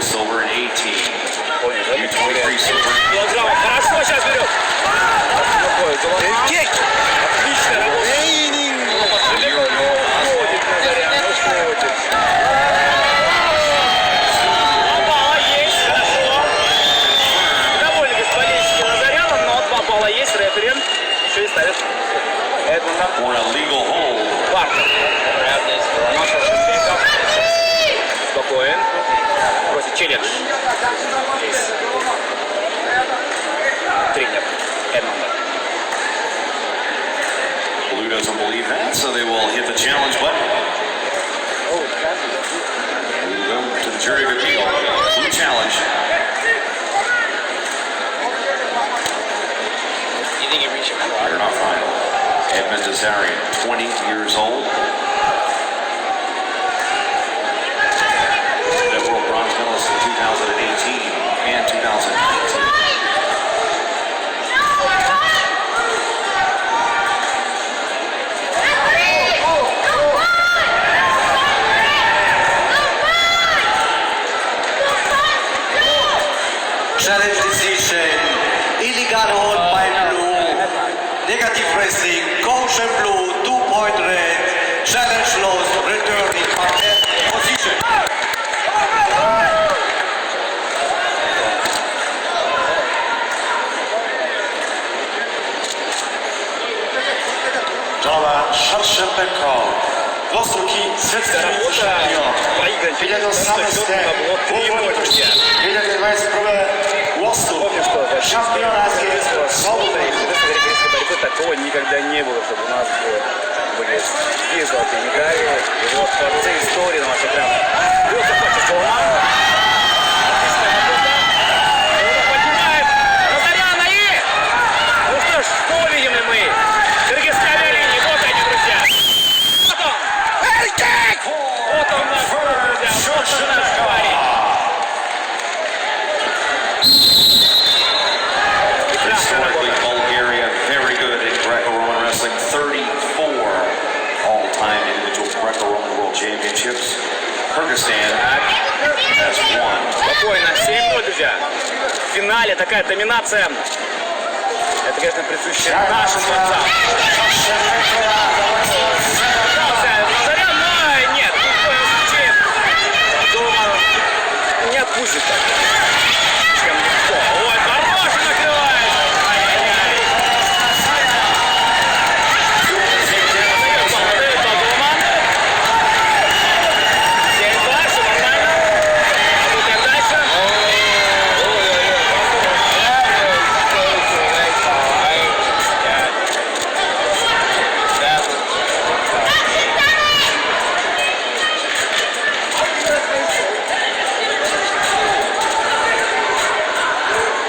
appeal silver and 18. U23 silver. Хорошо сейчас берет. Элдик. Отлично работает. Балла есть, хорошо. Довольны болельщики Назаряном, но 2 балла есть. Референт еще и ставит Эдмунда. Баатыр. Жоламан Шаршенбеков. Спокоен. Просит челлендж. Здесь тренер Эдмунда. Blue doesn't believe that, so they will hit the challenge button. We go to the jury of appeal. Blue challenge. You think you reach it? You're not final. Edmund Azarian, 20 years old. The world bronze medalist in 2018 and 2019. Challenge decision, illegal hold by blue, negative wrestling, caution blue, 2-point red, challenge lost, return in position. Жоламан Шаршенбеков, высокий светский чемпион. Передал самый стек, передал 21 лосту, чемпион Азии, золотой. Борьбы такого никогда не было, чтобы у нас были 2 золотые медали. И вот в конце истории на вашем экране. Вот захватит Жоламан. Отличная работа. Кто-то поднимает Назаряна и... Ну что ж, снова видим ли мы кыргызская линия. Вот они, друзья. Вот он. Элдик! Вот он наш, друзья. Вот он наш парень. Historically, Bulgaria very good in Greco-Roman wrestling. 34 all-time individual Greco-Roman World Championships. Kyrgyzstan has 1. Спокойно, 7-0, друзья. В финале такая доминация. Это, конечно, присуще нашим борцам. Назарян, но нет, ни в коем случае Жоламан не отпустит так. Слишком легко. Ой, хороший накрывает. Ай-яй-яй. Дает балл Жоламан. 7-2, все нормально. А тут как дальше?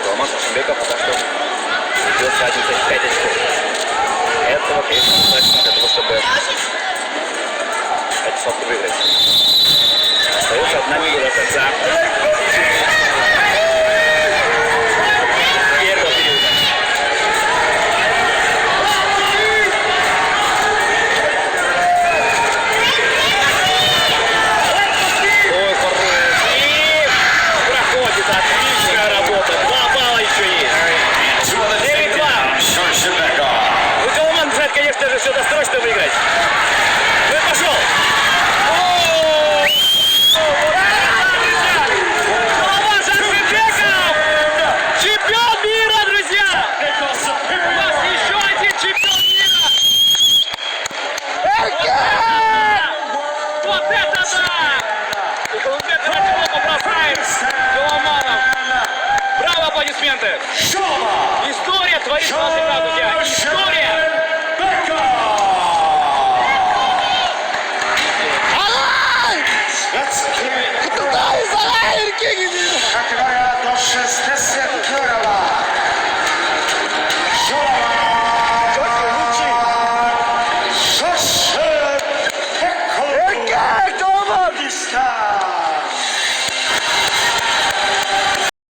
Жоламан Шаршенбеков пока что ведет с разницей 5 очков. Этого, конечно, достаточно для того, чтобы эти схватки выиграть. Остается 1 минута до конца первого периода. Ой, хороший. И проходит. Отличная работа. 2 балла еще есть. 9-2. Ну, Жоламан бежать, конечно же, все досрочно выиграть. Ну и пошел. Жоламан Шаршенбеков! Чемпион мира, друзья! У нас еще один чемпион мира! Вот это да! И Колумбец Ратилова бросает Жоламаном. Браво, аплодисменты! История творится на всегда, друзья! История! Как говорят, до 6